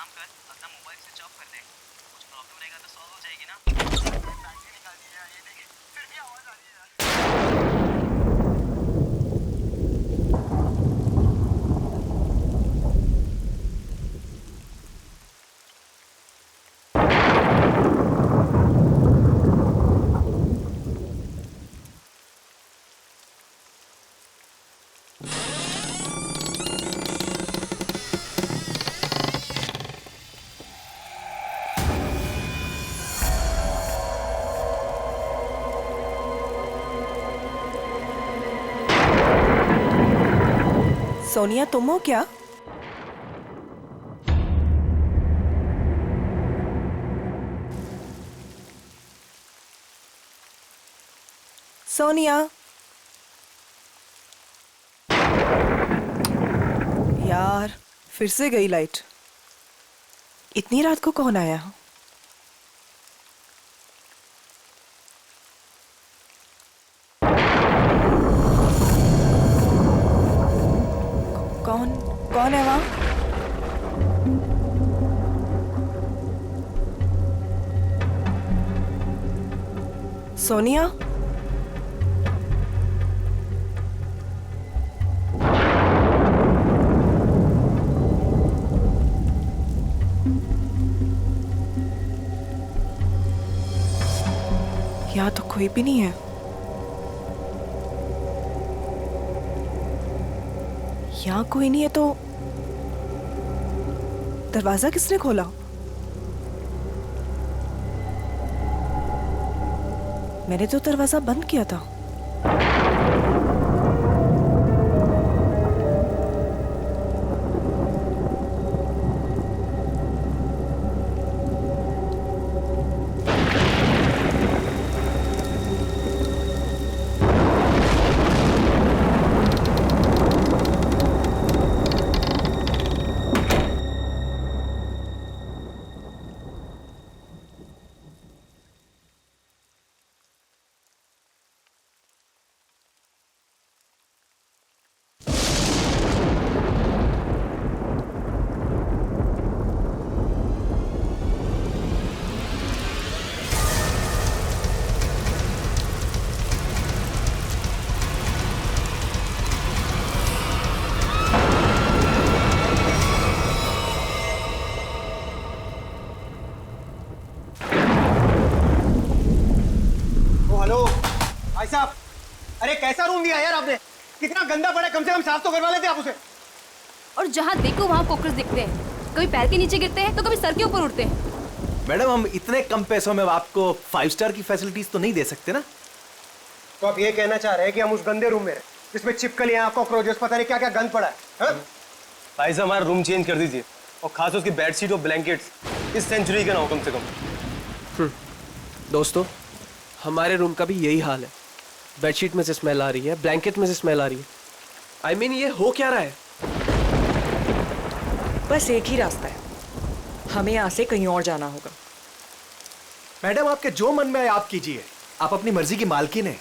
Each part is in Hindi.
काम कर, अपना मोबाइल स्विच ऑफ कर दे। कुछ प्रॉब्लम रहेगा तो सॉल्व हो जाएगी ना। पैसे निकाल दिए यार, ये देखिए फिर भी आवाज आ रही है यार। सोनिया, तुम हो क्या? सोनिया, यार फिर से गई लाइट। इतनी रात को कौन आया? कौन कौन है वहां? सोनिया, यहाँ तो कोई भी नहीं है। यहाँ कोई नहीं है तो दरवाजा किसने खोला? मैंने तो दरवाजा बंद किया था। भाई साहब, अरे कैसा रूम दिया यार आपने? कितना गंदा पड़ा है, कम से कम साफ तो करवा लेते आप उसे। और जहाँ देखो वहाँ कॉकरोच दिखते हैं, कभी पैर के नीचे गिरते हैं तो कभी सर के ऊपर उड़ते हैं। मैडम, हम इतने कम पैसों में आपको 5 स्टार की फैसिलिटीज तो नहीं दे सकते ना। तो आप ये कहना चाह रहे हैं कि हम उस गंदे रूम में रहे जिसमें छिपकलियां, कॉकरोचेस, पता नहीं क्या क्या गंद पड़ा है? भाई साहब, हमारा रूम चेंज कर दीजिए, और खास उसकी बेडशीट और ब्लैंकेट्स इस सेंचुरी का ना हो कम से कम। दोस्तों, हमारे रूम का भी यही हाल है। बेडशीट में से स्मेल आ रही है, ब्लैंकेट में से स्मेल आ रही है। आई मीन, ये हो क्या रहा है? बस एक ही रास्ता है, हमें यहाँ से कहीं और जाना होगा। मैडम, आपके जो मन में आए आप कीजिए, आप अपनी मर्जी की मालकिन है।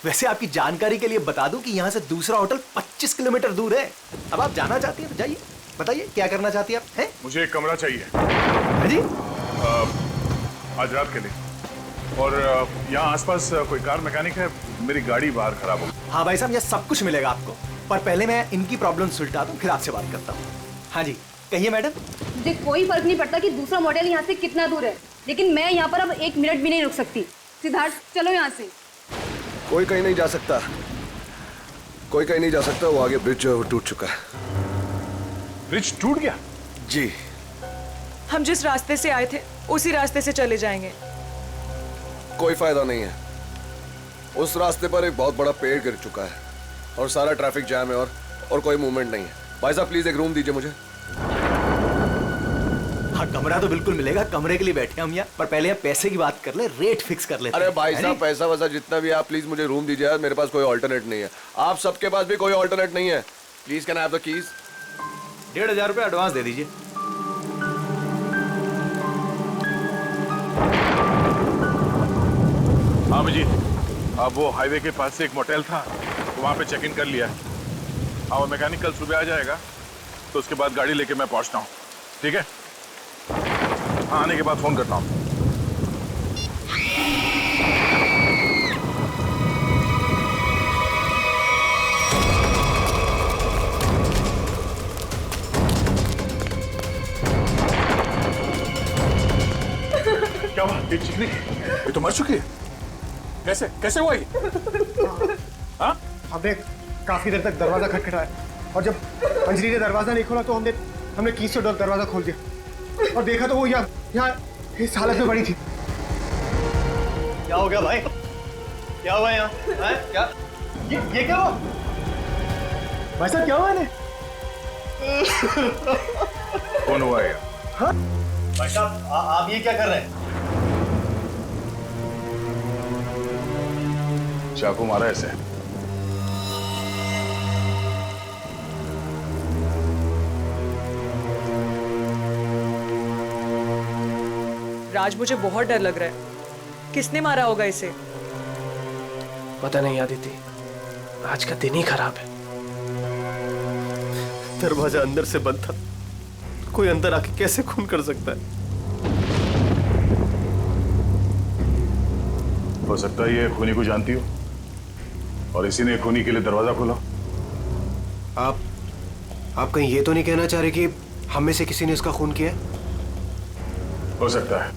वैसे आपकी जानकारी के लिए बता दूं कि यहाँ से दूसरा होटल 25 किलोमीटर दूर है। अब आप जाना चाहती हैं तो जाइए, बताइए क्या करना चाहती हैं आप? हैं? मुझे एक कमरा चाहिए। हाँ जी? आज रात के लिए। और यहाँ आसपास कोई कार मैकेनिक है? मेरी गाड़ी बाहर खराब हो गई। हाँ भाई साहब, यह सब कुछ मिलेगा आपको, पर पहले मैं इनकी प्रॉब्लम सुलझा दूं, फिर आपसे बात करता हूँ। हाँ जी, कहिए मैडम। मुझे कोई फर्क नहीं पड़ता कि दूसरा मॉडल यहाँ से कितना दूर है, लेकिन मैं यहाँ पर अब 1 मिनट भी नहीं रुक सकती। सिद्धार्थ, चलो यहाँ से। कोई कहीं नहीं जा सकता, कोई कहीं नहीं जा सकता। वो आगे ब्रिज जो है वो टूट चुका है। ब्रिज टूट गया? जी। हम जिस रास्ते से आए थे उसी रास्ते से चले जाएंगे। कोई फायदा नहीं है, उस रास्ते पर एक बहुत बड़ा पेड़ गिर चुका है और सारा ट्रैफिक जैम है और कोई मूवमेंट नहीं है। भाई साहब, प्लीज एक रूम दीजिए मुझे। हाँ, कमरा तो बिल्कुल मिलेगा, कमरे के लिए बैठे हम यहाँ, पर पहले आप पैसे की बात कर ले, रेट फिक्स कर लेते हैं। अरे भाई साहब, पैसा वैसा जितना भी, आप प्लीज मुझे रूम दीजिए यार। मेरे पास कोई ऑल्टरनेट नहीं है, आप सबके पास भी कोई ऑल्टरनेट नहीं है। Please can I have the keys? 1500 रुपये एडवांस दे दीजिए। हाँ अभिजीत, अब वो हाईवे के पास से एक मोटेल था, तो वहाँ पे चेक इन कर लिया। हाँ, वो मैकेनिक कल सुबह आ जाएगा, तो उसके बाद गाड़ी लेके मैं पहुँचता हूँ। ठीक है? हाँ, आने के बाद फोन करता हूँ। क्या हुआ? ये चिकनी, ये तो मर चुकी है। कैसे कैसे हुआ ये? हाँ? हमने काफी देर तक दरवाजा खटखटाया और जब अंजलि ने दरवाजा नहीं खोला तो हमने कीज से दरवाजा खोल दिया और देखा तो वो यहाँ इस हालत में पड़ी थी। क्या हो गया भाई? क्या हुआ यहाँ? क्या ये क्या हुआ? भाई साहब क्या हुआ इन्हें? कौन हुआ ये? हाँ? भाई साहब आप ये क्या कर रहे हैं? चाकू मारा ऐसे। राज, मुझे बहुत डर लग रहा है। किसने मारा होगा इसे? पता नहीं आदिति, आज का दिन ही खराब है। दरवाजा अंदर से बंद था, कोई अंदर आके कैसे खून कर सकता है? हो सकता है ये खूनी को जानती हो और इसी ने खूनी के लिए दरवाजा खोला। आप कहीं ये तो नहीं कहना चाह रहे कि हम में से किसी ने इसका खून किया? हो सकता है।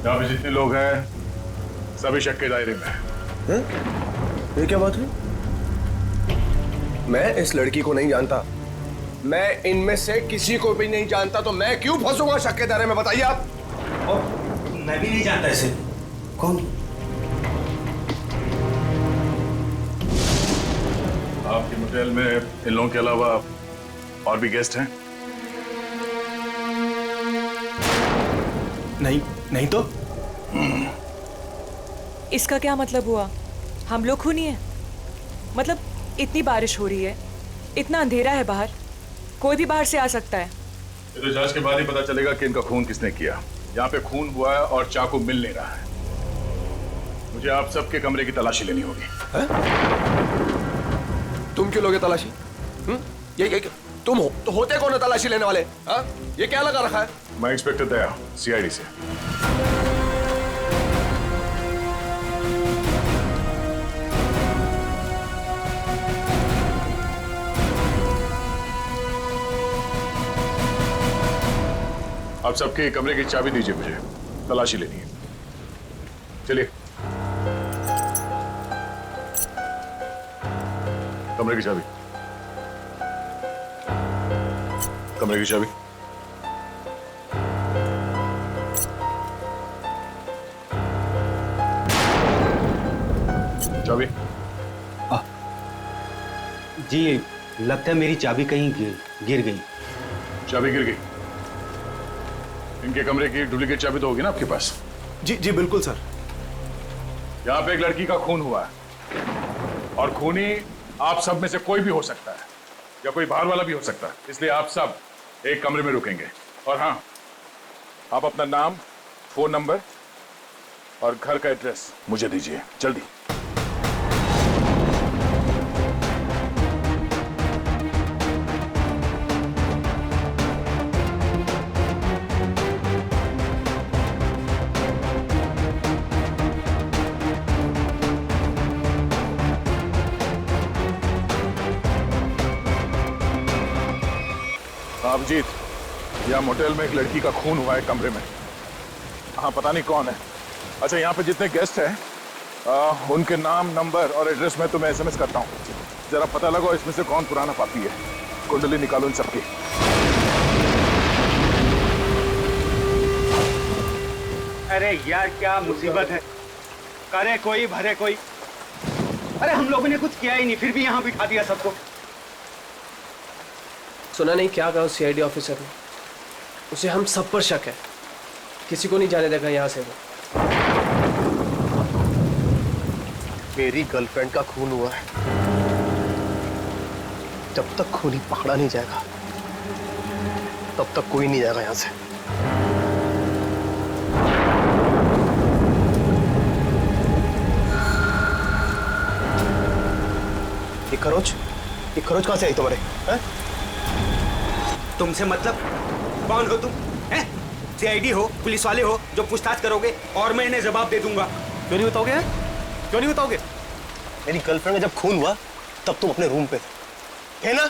यहाँ पे जितने लोग हैं सभी शक के दायरे में हैं। ये क्या बात हुई? मैं इस लड़की को नहीं जानता, मैं इनमें से किसी को भी नहीं जानता, तो मैं क्यों फंसूंगा शक के दायरे में? बताइए आप। और मैं भी नहीं जानता इसे। कौन? आपके मोटेल में इन लोगों के अलावा और भी गेस्ट हैं? नहीं तो इसका क्या मतलब हुआ? हम लोग खूनी हैं? मतलब इतनी बारिश हो रही है, इतना अंधेरा है बाहर, कोई भी बाहर से आ सकता है। ये तो जांच के बाद ही पता चलेगा कि इनका खून किसने किया। यहाँ पे खून हुआ है और चाकू मिल नहीं रहा है। मुझे आप सबके कमरे की तलाशी लेनी होगी। तुम क्यों लोगे तलाशी? ये तुम हो तो होते कौन है तलाशी लेने वाले? हाँ? ये क्या लगा रखा है? मैं इंस्पेक्टर दया, सीआईडी से। आप सबके कमरे की चाबी दीजिए, मुझे तलाशी लेनी है। चलिए। कमरे की चाबी। कमरे की चाबी। चाबी। जी लगता है मेरी चाबी कहीं गिर गई। चाबी गिर गई। इनके कमरे की डुप्लीकेट चाबी तो होगी ना आपके पास? जी बिल्कुल सर। यहाँ पे एक लड़की का खून हुआ है और खूनी आप सब में से कोई भी हो सकता है या कोई बाहर वाला भी हो सकता है, इसलिए आप सब एक कमरे में रुकेंगे। और हाँ, आप अपना नाम, फोन नंबर और घर का एड्रेस मुझे दीजिए जल्दी। अभिजीत, यहाँ मोटेल में एक लड़की का खून हुआ है कमरे में। हाँ, पता नहीं कौन है। अच्छा, यहाँ पे जितने गेस्ट हैं उनके नाम, नंबर और एड्रेस मैं तुम्हें एसएमएस करता हूँ। जरा पता लगाओ इसमें से कौन पुराना पापी है। कुंडली निकालो इन सबकी। अरे यार क्या मुसीबत है। करे कोई भरे कोई। अरे हम लोगों ने कुछ किया ही नहीं, फिर भी यहाँ बिठा दिया सबको। सुना नहीं क्या कहा उस सीआईडी ऑफिसर ने? उसे हम सब पर शक है, किसी को नहीं जाने देगा यहाँ से वो। मेरी गर्लफ्रेंड का खून हुआ है, जब तक खूनी पकड़ा नहीं जाएगा तब तक कोई नहीं जाएगा यहाँ से। ये खरोच कहाँ से आई तुम्हारे? तुमसे मतलब? कौन हो तुम? हैं? सीआईडी हो, पुलिस वाले हो जो पूछताछ करोगे और मैं इन्हें जवाब दे दूंगा। क्यों नहीं बताओगे? क्यों नहीं बताओगे? मेरी गर्लफ्रेंड का जब खून हुआ तब तुम अपने रूम पे थे, है ना?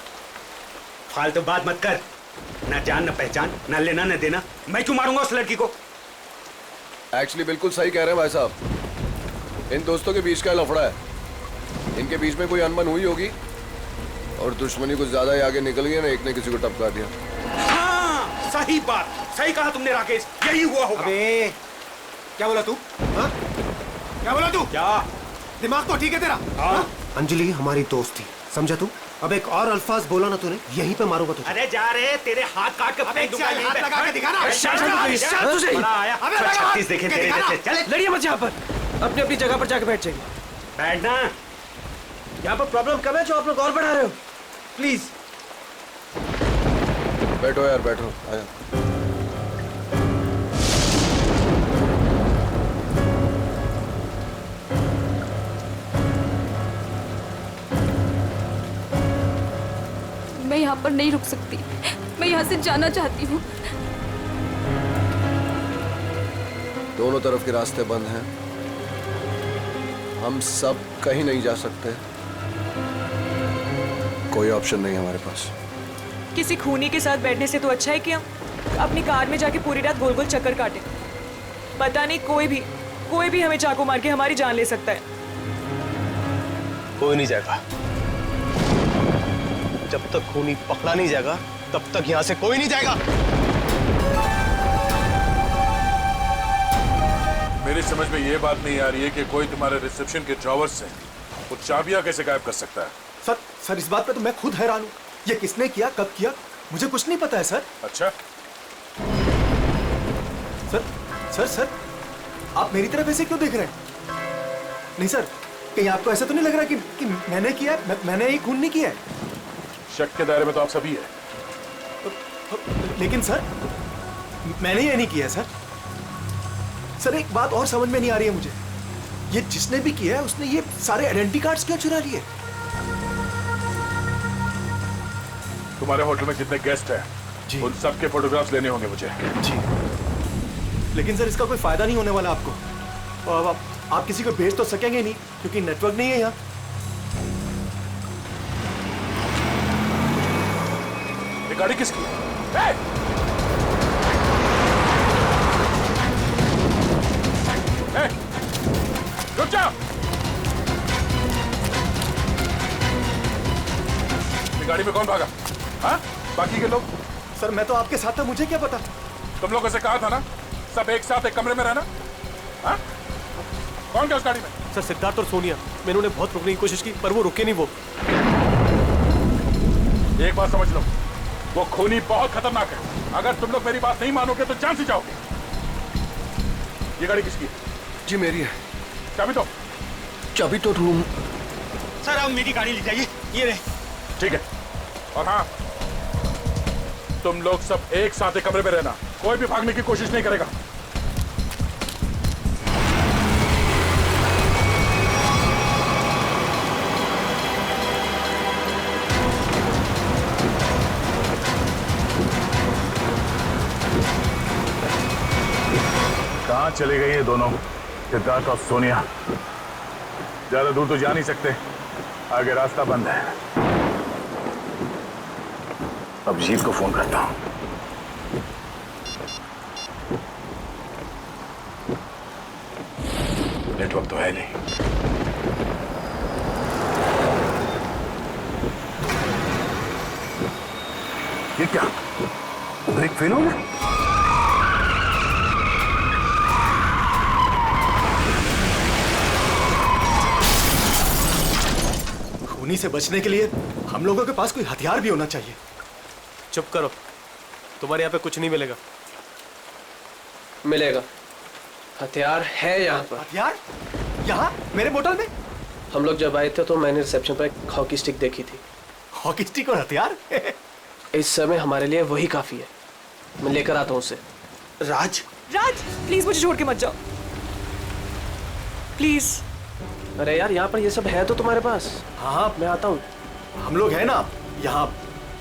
फालतू बात मत कर। ना जान ना पहचान, ना लेना ना देना। मैं क्यों मारूंगा उस लड़की को? एक्चुअली बिल्कुल सही कह रहे हैं भाई साहब। इन दोस्तों के बीच का लफड़ा है। इनके बीच में कोई अनबन हुई होगी और दुश्मनी कुछ ज्यादा ही आगे निकल गई ना, एक ने किसी को टपका दिया। हाँ, सही बात, सही कहा तुमने राकेश, यही हुआ होगा। अबे क्या बोला तू? हाँ? क्या बोला तू? क्या? दिमाग तो ठीक है तेरा? हाँ? अंजलि हमारी दोस्त थी, समझा तू? अब एक और अल्फाज बोला ना तूने, यहीं पे मारूंगा तुझे। अरे जा रहे, तेरे हाथ काट के फेंक दूंगा यहीं पे। हाथ लगा के दिखा ना। बड़ा आया। 36 देखे तेरे जैसे। चल लड़िए मत यहाँ पर, अपनी अपनी जगह पर जाके बैठ जाइए। बैठना। यहाँ पर प्रॉब्लम कम है जो आप लोग और बढ़ा रहे हो। प्लीज बैठो यार, बैठो। आया। मैं यहाँ पर नहीं रुक सकती, मैं यहाँ से जाना चाहती हूँ। दोनों तरफ के रास्ते बंद हैं। हम सब कहीं नहीं जा सकते। कोई ऑप्शन नहीं है हमारे पास। किसी खूनी के साथ बैठने से तो अच्छा है कि हम अपनी कार में जाके पूरी रात गोल गोल चक्कर काटें। पता नहीं कोई भी हमें चाकू मार के हमारी जान ले सकता है। कोई नहीं जाएगा। जब तक खूनी पकड़ा नहीं जाएगा तब तक यहाँ से कोई नहीं जाएगा। मेरी समझ में ये बात नहीं आ रही है कि कोई तुम्हारे रिसेप्शन के ड्रॉवर से वो चाबियां कैसे गायब कर सकता है? सर इस बात पे तो मैं खुद हैरान हूँ। ये किसने किया, कब किया, मुझे कुछ नहीं पता है सर। अच्छा, सर आप मेरी तरफ ऐसे क्यों देख रहे हैं? नहीं सर, कहीं आपको ऐसा तो नहीं लग रहा कि मैंने किया है? मैंने ये खून नहीं किया है। शक के दायरे में तो आप सभी है। लेकिन सर मैंने ये नहीं किया सर। सर एक बात और समझ में नहीं आ रही है मुझे, ये जिसने भी किया है उसने ये सारे आइडेंटिटी कार्ड्स क्यों चुरा लिए? तुम्हारे होटल में जितने गेस्ट हैं जी। उन सबके फोटोग्राफ्स लेने होंगे मुझे। जी, लेकिन सर इसका कोई फायदा नहीं होने वाला आपको। और आप किसी को भेज तो सकेंगे नहीं क्योंकि नेटवर्क नहीं है यहाँ। ये गाड़ी किसकी है? रुक जाओ। ये गाड़ी में कौन भागा? हाँ? बाकी के लोग? सर मैं तो आपके साथ था, मुझे क्या पता। तुम लोगों से कहा था ना सब एक साथ एक कमरे में रहना। हाँ? कौन गया उस गाड़ी में? सर सिद्धार्थ और सोनिया। मैंने उन्हें बहुत रोकने की कोशिश की पर वो रुके नहीं। वो एक बात समझ लो, वो खूनी बहुत खतरनाक है। अगर तुम लोग मेरी बात नहीं मानोगे तो जान से जाओगे। ये गाड़ी किसकी है? जी मेरी है। चाबी दो। चाबी तो रूम। सर अब मेरी गाड़ी ले जाइए, ये रहे। ठीक है। और हाँ, तुम लोग सब एक साथ एक कमरे में रहना, कोई भी भागने की कोशिश नहीं करेगा। कहाँ चले गए ये दोनों, सिद्धार्थ और सोनिया? ज्यादा दूर तो जा नहीं सकते, आगे रास्ता बंद है। अब जीत को फोन करता हूं। नेटवर्क तो है नहीं। ये क्या, ब्रेक फेल हो गया? खूनी से बचने के लिए हम लोगों के पास कोई हथियार भी होना चाहिए। चुप करो, तुम्हारे यहाँ पे कुछ नहीं मिलेगा। मिलेगा, हथियार है यहाँ पर। हथियार? यहाँ मेरे मोटल में? हम लोग जब आए थे तो मैंने रिसेप्शन पर एक हॉकी स्टिक देखी थी। हॉकी स्टिक और हथियार? इस समय हमारे लिए वही काफी है। मैं लेकर आता हूँ उसे। राज, प्लीज मुझे छोड़ के मत जाओ, प्लीज। अरे यार यहाँ पर ये सब है तो तुम्हारे पास। हाँ मैं आता हूँ। हम लोग हैं ना यहाँ,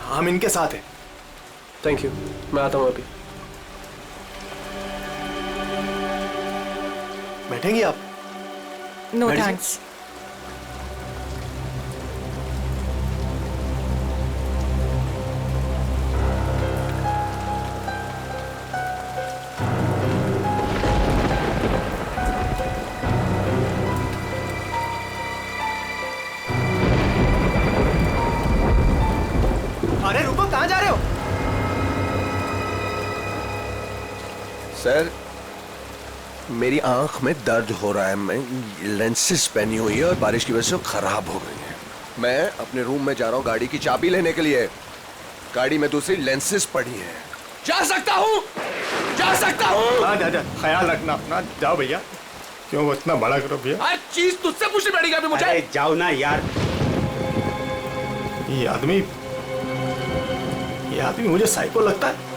हम इनके साथ हैं। थैंक यू, मैं आता हूँ अभी। बैठेंगी आप? नो बैठ जाइए। थैंक्स। अरे रुको, कहाँ जा रहे हो? सर, मेरी आंख में दर्द हो रहा है। मैं लेंसेज पहनी हुई है और बारिश की वजह से वो खराब हो गई है। मैं अपने रूम में जा रहा हूँ गाड़ी की चाबी लेने के लिए। गाड़ी में दूसरी लेंसेज पड़ी है। जा सकता हूँ, जा सकता हूँ। हाँ जा, ख्याल रखना अपना। जाओ भैया। क्यों वो इतना बड़ा करो भैया? हर चीज तुझसे पूछनी पड़ेगी अभी मुझे। अरे जाओ ना यार। ये आदमी मुझे साइको लगता है।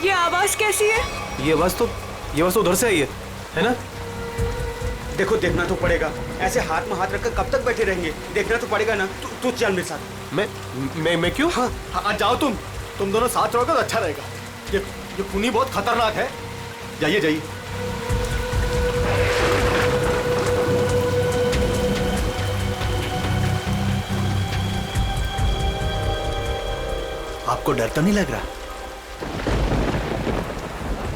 ये आवाज कैसी है? ये आवाज तो उधर से आई है ना? देखो, देखना तो पड़ेगा। ऐसे हाथ में हाथ रखकर कब तक बैठे रहेंगे? देखना तो पड़ेगा ना। तू चल मेरे साथ। मैं क्यों? हाँ जाओ तुम दोनों साथ रहोगे तो अच्छा रहेगा। ये खूनी बहुत खतरनाक है। जाइए जाइए। आपको डर तो नहीं लग रहा?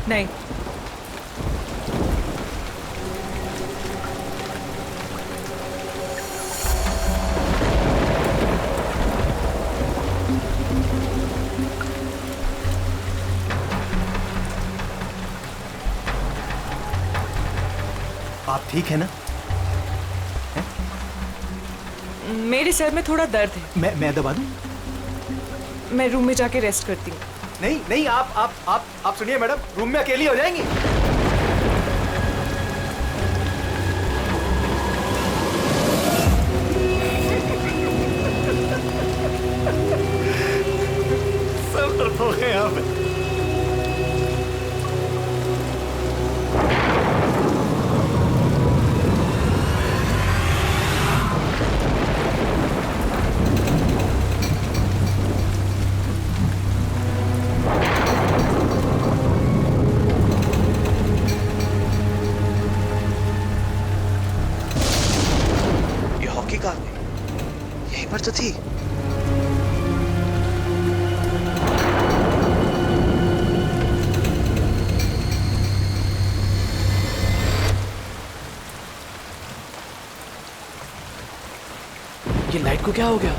नहीं। आप ठीक है ना? मेरे सर में थोड़ा दर्द है। मैं दबा दूं? मैं रूम में जाके रेस्ट करती हूँ। नहीं, आप सुनिए मैडम, रूम में अकेली हो जाएंगी। सब डरपोक हैं यहाँ पे। यहीं पर तो थी। ये लाइट को क्या हो गया?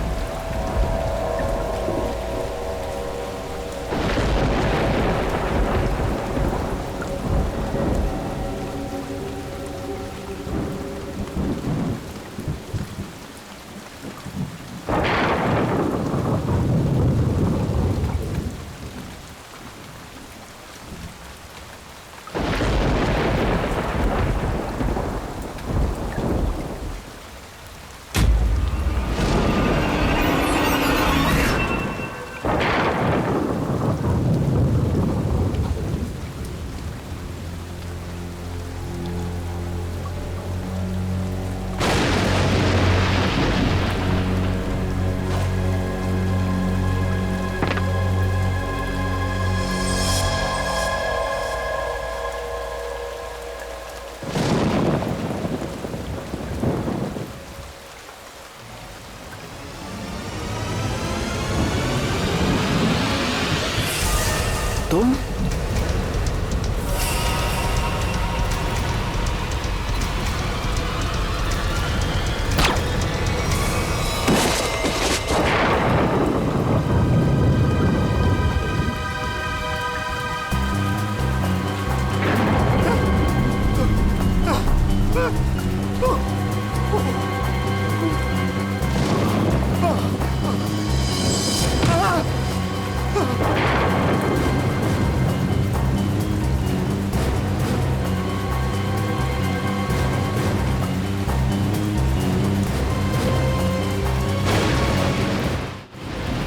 तुम?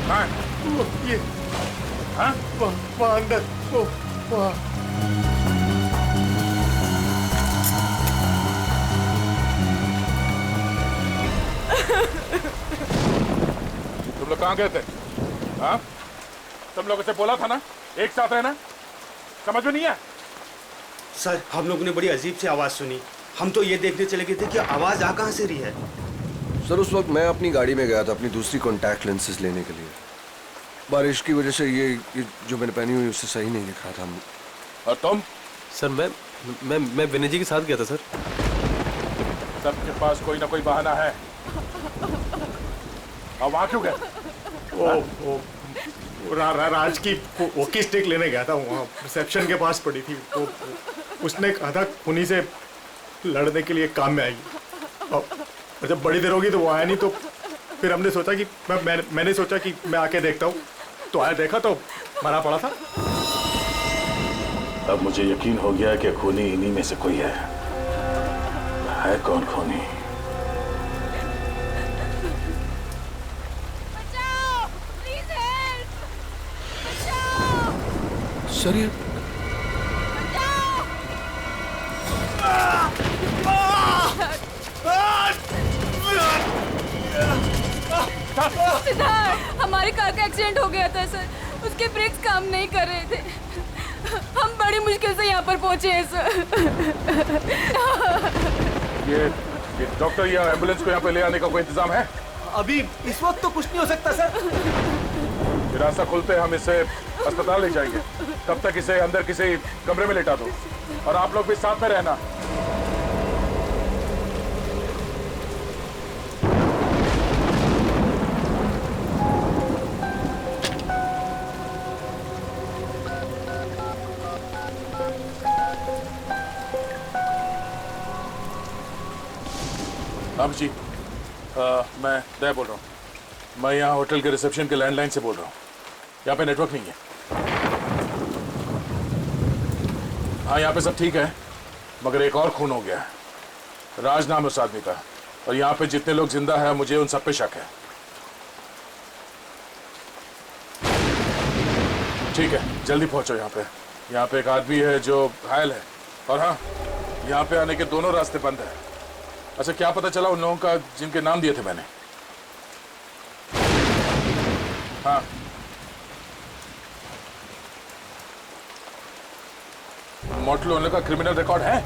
कहाँ है? वो ये हाँ? वहाँ अंदर वो वहाँ तुम लोग कहाँ गए थे? हाँ? तुम लोगों से बोला था ना एक साथ रहना, समझ में नहीं है? सर हम लोगों ने बड़ी अजीब सी आवाज सुनी, हम तो ये देखने चले गए थे कि आवाज आ कहाँ से रही है। सर उस वक्त मैं अपनी गाड़ी में गया था अपनी दूसरी कॉन्टैक्ट लेंसेज लेने के लिए। बारिश की वजह से ये जो मैंने पहनी हुई उससे सही नहीं दिख रहा था। और तुम? सर मैं विनय जी के साथ गया था सर। सबके पास कोई ना कोई बहाना है। अब वहाँ क्यों गए? राज की वॉकी स्टिक लेने गया था, वहाँ रिसेप्शन के पास पड़ी थी, तो उसने कहा था खूनी से लड़ने के लिए काम में आएगी। और जब बड़ी देर होगी तो वो आया नहीं, तो फिर हमने सोचा कि मैंने सोचा कि मैं आके देखता हूँ, तो आया देखा तो मरा पड़ा था। अब मुझे यकीन हो गया कि खूनी इन्हीं में से कोई है कौन खूनी? सर ये सिद्धार्थ, हमारी कार का एक्सीडेंट हो गया था सर, उसके ब्रेक्स काम नहीं कर रहे थे, हम बड़ी मुश्किल से यहाँ पर पहुंचे हैं सर। ये डॉक्टर या एम्बुलेंस को यहाँ पे ले आने का कोई इंतजाम है? अभी इस वक्त तो कुछ नहीं हो सकता सर। ये रास्ता खुलते हम इसे अस्पताल ले जाएंगे, तब तक इसे अंदर किसी कमरे में लेटा दो और आप लोग भी साथ में रहना। अब जी मैं दया बोल रहा हूँ। मैं यहाँ होटल के रिसेप्शन के लैंडलाइन से बोल रहा हूँ। यहाँ पे नेटवर्क नहीं है। हाँ यहाँ पे सब ठीक है, मगर एक और खून हो गया है। राज नाम है उस आदमी का, और यहाँ पे जितने लोग जिंदा हैं मुझे उन सब पे शक है। ठीक है, जल्दी पहुंचो यहाँ पे। यहाँ पे एक आदमी है जो घायल है, और हाँ यहाँ पे आने के दोनों रास्ते बंद है। अच्छा क्या पता चला उन लोगों का जिनके नाम दिए थे मैंने? हाँ मोटल ओनर का क्रिमिनल रिकॉर्ड है,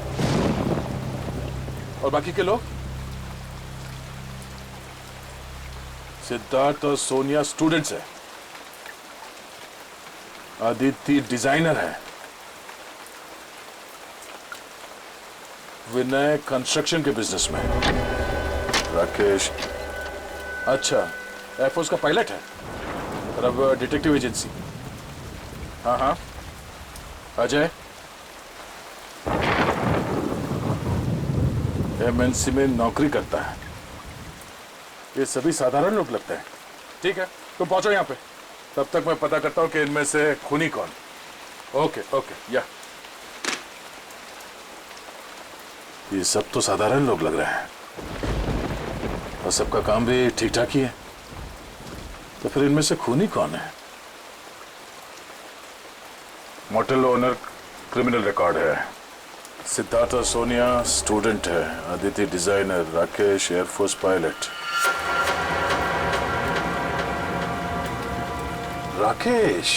और बाकी के लोग? सिद्धार्थ और सोनिया स्टूडेंट्स है, आदित्य डिजाइनर है, विनय कंस्ट्रक्शन के बिजनेस में, राकेश अच्छा एयरफोर्स का पायलट है, और अब डिटेक्टिव एजेंसी। हाँ हाँ अजय एमएनसी में नौकरी करता है। ये सभी साधारण लोग लगते हैं। ठीक है तुम पहुंचो यहाँ पे, तब तक मैं पता करता हूँ कि इनमें से खूनी कौन। ओके ओके या ये सब तो साधारण लोग लग रहे हैं, और सबका काम भी ठीक ठाक ही है, तो फिर इनमें से खूनी कौन है? मोटल ओनर क्रिमिनल रिकॉर्ड है, सिद्धार्थ और सोनिया स्टूडेंट है, Aditya designer, Rakesh air force pilot. Rakesh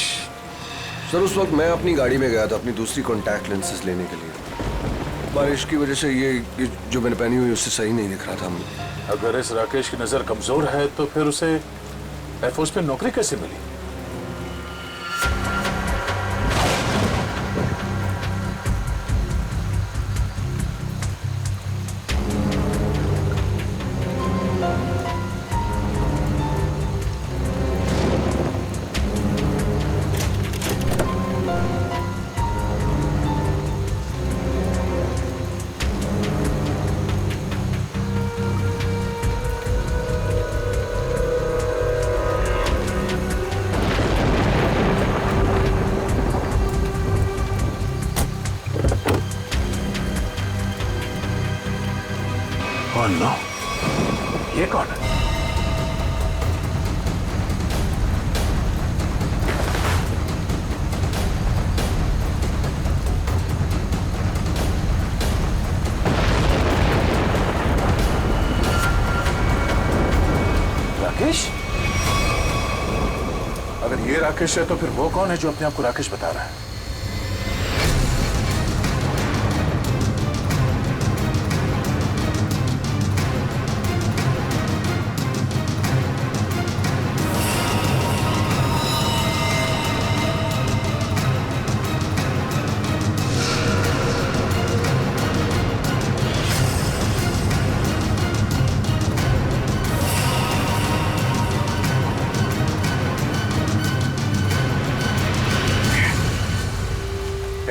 sir उस वक्त मैं अपनी गाड़ी में गया था अपनी दूसरी कॉन्टैक्ट लेंसेज लेने के लिए। बारिश की वजह से ये जो मैंने पहनी हुई उससे सही नहीं दिख रहा था। अगर इस राकेश की नजर कमजोर है तो फिर उसे एयरफोर्स में नौकरी कैसे मिली? Oh no, ये कौन है? अगर ये राकेश है तो फिर वो कौन है जो अपने आप को राकेश बता रहा है?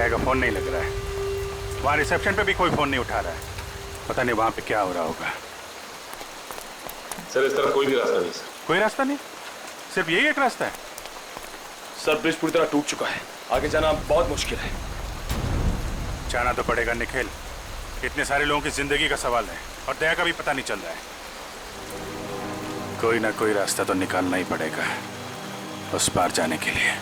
का फोन नहीं लग रहा है। वहां रिसेप्शन पे भी कोई फोन नहीं उठा रहा है। पता नहीं वहां पे क्या हो रहा होगा। सर इस तरफ कोई भी रास्ता नहीं सर। कोई रास्ता नहीं, सिर्फ यही एक रास्ता है। सर ब्रिज पूरी तरह टूट चुका है, आगे जाना बहुत मुश्किल है। जाना तो पड़ेगा निखिल, इतने सारे लोगों की जिंदगी का सवाल है और दया का भी पता नहीं चल रहा है। कोई ना कोई रास्ता तो निकालना ही पड़ेगा उस पार जाने के लिए।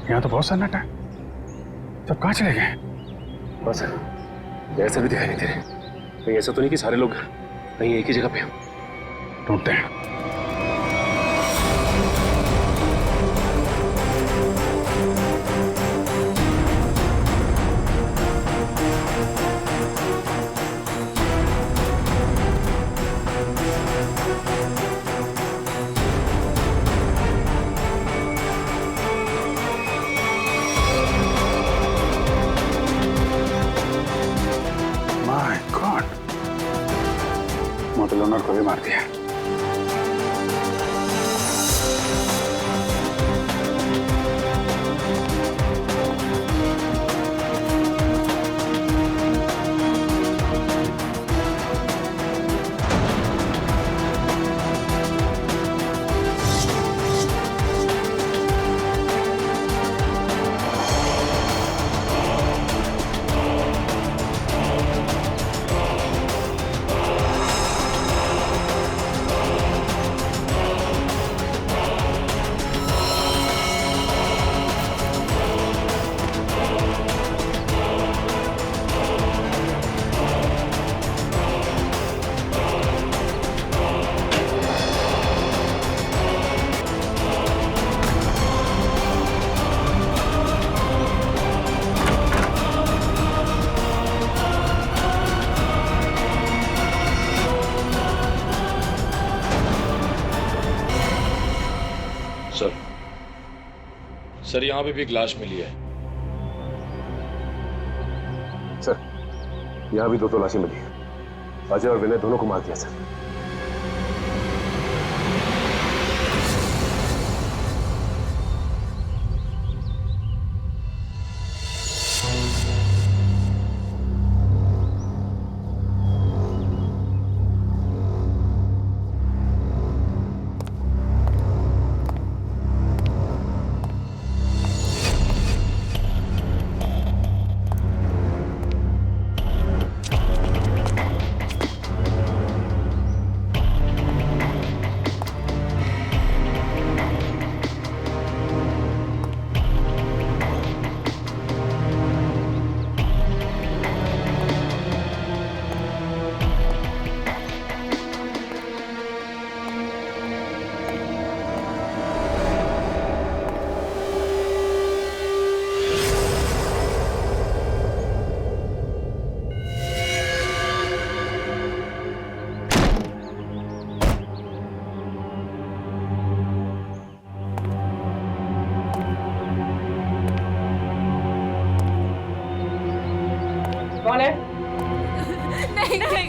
यहाँ तो बहुत सन्नाटा है, सब कहाँ चले गए? बस ऐसा भी दिखाई नहीं दे रहे। कहीं ऐसा तो नहीं कि सारे लोग कहीं एक ही जगह पे ढूंढते हैं। मोटल ओनर को भी मार दिया। सर यहाँ पे भी एक लाश मिली है। सर यहाँ भी 2 लाशें मिली हैं। अजय और विनय दोनों को मार दिया सर। कौन है? नहीं नहीं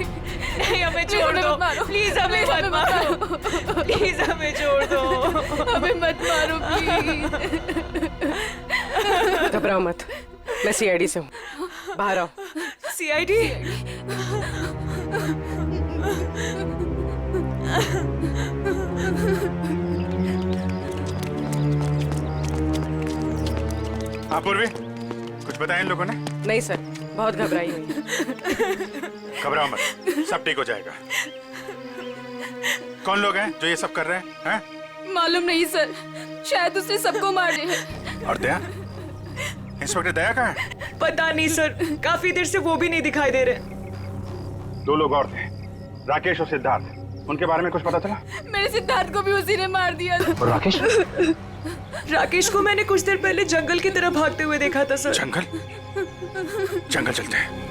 नहीं, हमें छोड़ दो प्लीज, हमें मत मारो प्लीज, हमें छोड़ दो, हमें मत मारो प्लीज। घबराओ मत, मैं सीआईडी से हूँ, बाहर आओ। सीआईडी? हाँ पूर्वी, कुछ बताया इन लोगों ने? नहीं सर, बहुत घबराई हुई। घबराओ मत, सब ठीक हो जाएगा। कौन लोग हैं जो ये सब कर रहे हैं? मालूम नहीं सर, शायद उसने सबको मार दिया है। और दया? इंस्पेक्टर दया कहाँ है? पता नहीं सर, काफी देर से वो भी नहीं दिखाई दे रहे। 2 लोग और थे, राकेश और सिद्धार्थ। उनके बारे में कुछ पता चला? मेरे सिद्धार्थ को भी उसी ने मार दिया था। और राकेश? राकेश को मैंने कुछ देर पहले जंगल की तरफ भागते हुए देखा था सर। जंगल? जंगल चलते हैं।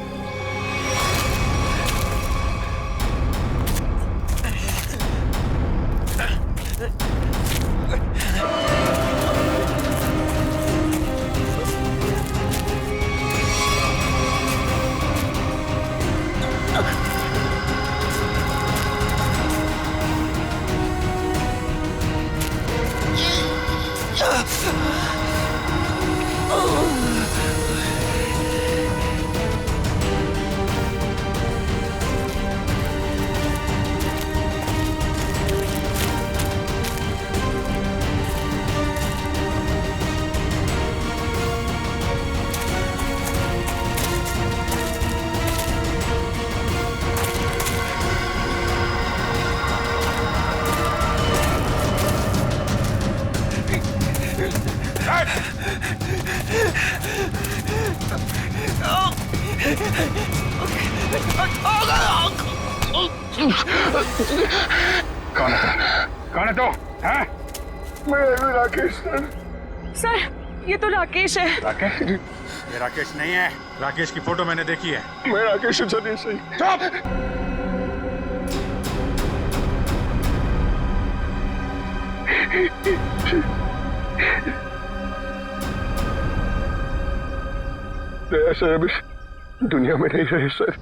कौन है तो? हैं? मैं राकेश सर। सर, ये तो राकेश है। राकेश? ये राकेश नहीं है। राकेश की फोटो मैंने देखी है। मैं राकेश हूँ सर, सही। चुप! दया सर अभी दुनिया में नहीं रहे सर।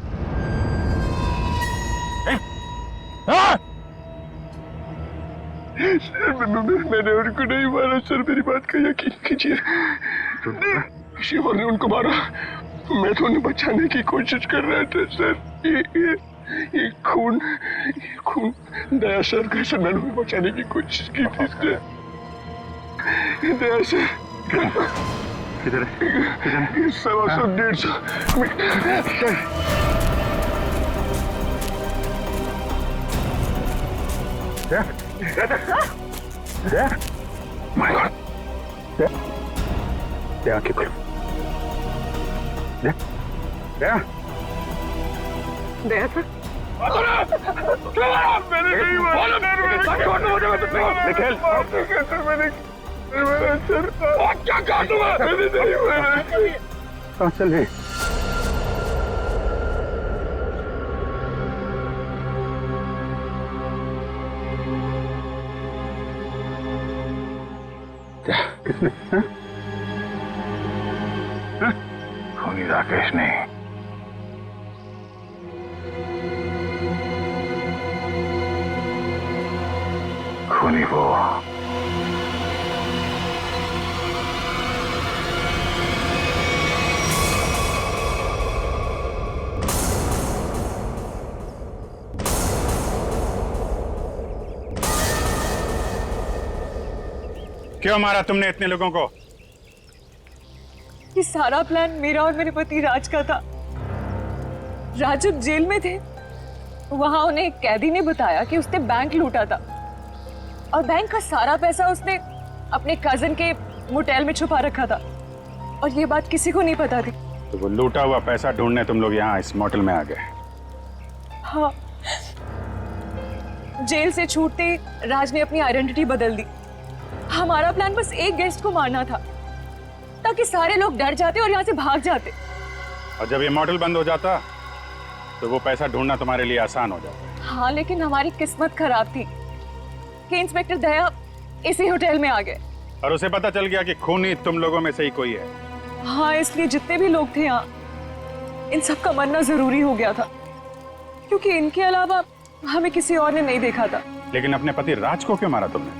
सर मैंने उनको नहीं मारा सर, मेरी बात का यकीन कीजिए। किसी और ने उनको मारा, मैं तो उन्हें बचाने की कोशिश कर रहा था सर। ये खून दया सर का सर, मैंने उन्हें बचाने की कोशिश की थी सर। दया सर किधर है? 100-150 माय गॉड! दया आंखें खोलो। दया दया सर, मैंने नहीं मारा सर, क्या काटूंगा? मैंने नहीं मारा। कहाँ चले? किसने? खूनी राकेश नहीं, खूनी वो। क्यों मारा तुमने इतने लोगों को? ये सारा प्लान मेरा और मेरे पति राज का था। राज जब जेल में थे, वहां उन्हें एक कैदी ने बताया कि उसने बैंक लूटा था और बैंक का सारा पैसा उसने अपने कजिन के मोटेल में छुपा रखा था और ये बात किसी को नहीं पता थी। तो वो लूटा हुआ पैसा ढूंढने तुम लोग यहाँ इस मोटेल में आ गए? हाँ, जेल से छूटते ही राज ने अपनी आइडेंटिटी बदल दी। हमारा प्लान बस एक गेस्ट को मारना था ताकि सारे लोग डर जाते और यहाँ से भाग जाते। और जब ये मोटेल बंद हो जाता तो वो पैसा ढूंढना तुम्हारे लिए आसान हो जाता। हाँ, लेकिन हमारी किस्मत खराब थी कि इंस्पेक्टर दया इसी होटल में आ गए और उसे पता चल गया कि खूनी तुम लोगों में से ही कोई है। हाँ, इसलिए जितने भी लोग थे यहाँ इन सब का मरना जरूरी हो गया था, क्योंकि इनके अलावा हमें किसी और ने नहीं देखा था। लेकिन अपने पति राज को क्यों मारा तुमने?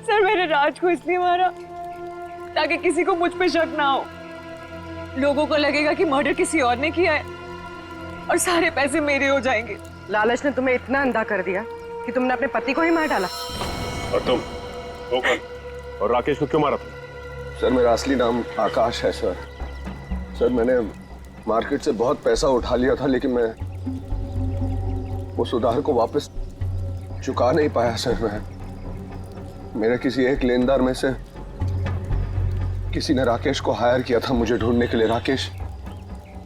सर मैंने राज को इसलिए मारा ताकि किसी को मुझ पे शक ना हो। लोगों को लगेगा कि मर्डर किसी और ने किया है और सारे पैसे मेरे हो जाएंगे। लालच ने तुम्हें इतना अंधा कर दिया कि तुमने अपने पति को ही मार डाला। और तुम वो कौन? और राकेश को क्यों मारा तुम? सर मेरा असली नाम आकाश है सर। सर मैंने मार्केट से बहुत पैसा उठा लिया था, लेकिन मैं उस उधार को वापस चुका नहीं पाया सर। मैं मेरे किसी एक लेनदार में से किसी ने राकेश को हायर किया था मुझे ढूंढने के लिए। राकेश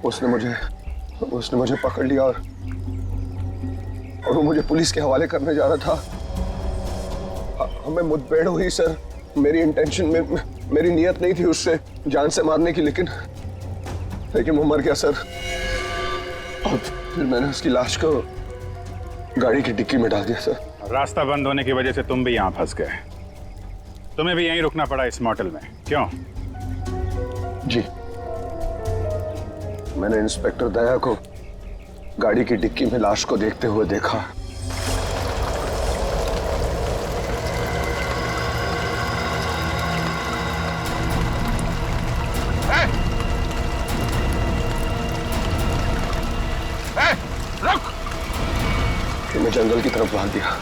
उसने मुझे पकड़ लिया और वो मुझे पुलिस के हवाले करने जा रहा था। हमें मुठभेड़ हुई सर। मेरी इंटेंशन में मेरी नियत नहीं थी उससे जान से मारने की, लेकिन वो मर गया सर। और फिर मैंने उसकी लाश को गाड़ी की डिक्की में डाल दिया सर। रास्ता बंद होने की वजह से तुम भी यहाँ फंस गए। तुम्हें भी यहीं रुकना पड़ा इस मोटल में, क्यों? जी, मैंने इंस्पेक्टर दया को गाड़ी की डिक्की में लाश को देखते हुए देखा। फिर मैं जंगल की तरफ भाग गया।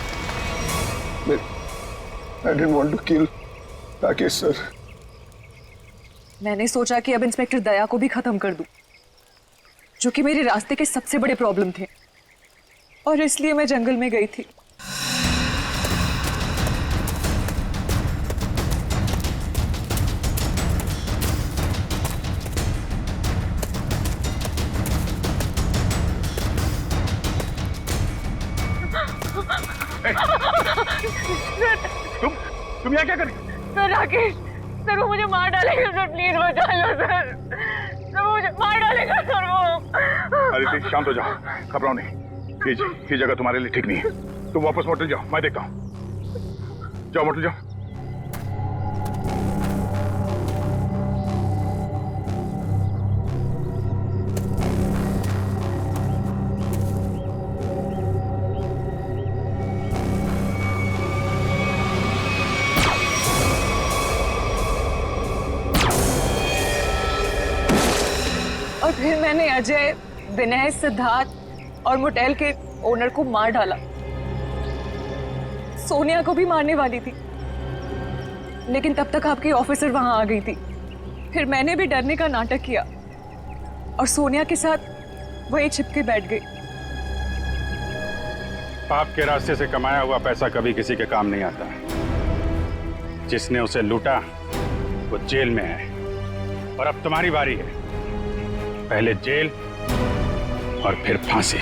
I didn't want to kill Rakesh sir. मैंने सोचा कि अब इंस्पेक्टर दया को भी खत्म कर दूं, जो कि मेरे रास्ते के सबसे बड़े प्रॉब्लम थे, और इसलिए मैं जंगल में गई थी। तुम यहाँ क्या कर रही? सर राकेश, सर वो मुझे मार डालेगा सर, प्लीज बचा लो सर। सर वो मुझे मार डालेगा सर वो। अरे शांत हो जाओ, घबराओ नहीं। ये जगह तुम्हारे लिए ठीक नहीं है। तुम वापस मोटल जाओ, मैं देखता हूँ। जाओ मोटल जाओ। और फिर मैंने अजय, विनय, सिद्धार्थ और मोटेल के ओनर को मार डाला। सोनिया को भी मारने वाली थी, लेकिन तब तक आपकी ऑफिसर वहां आ गई थी। फिर मैंने भी डरने का नाटक किया और सोनिया के साथ वहीं छिप के बैठ गई। पाप के रास्ते से कमाया हुआ पैसा कभी किसी के काम नहीं आता। जिसने उसे लूटा वो जेल में है, और अब तुम्हारी बारी है। पहले जेल और फिर फांसी।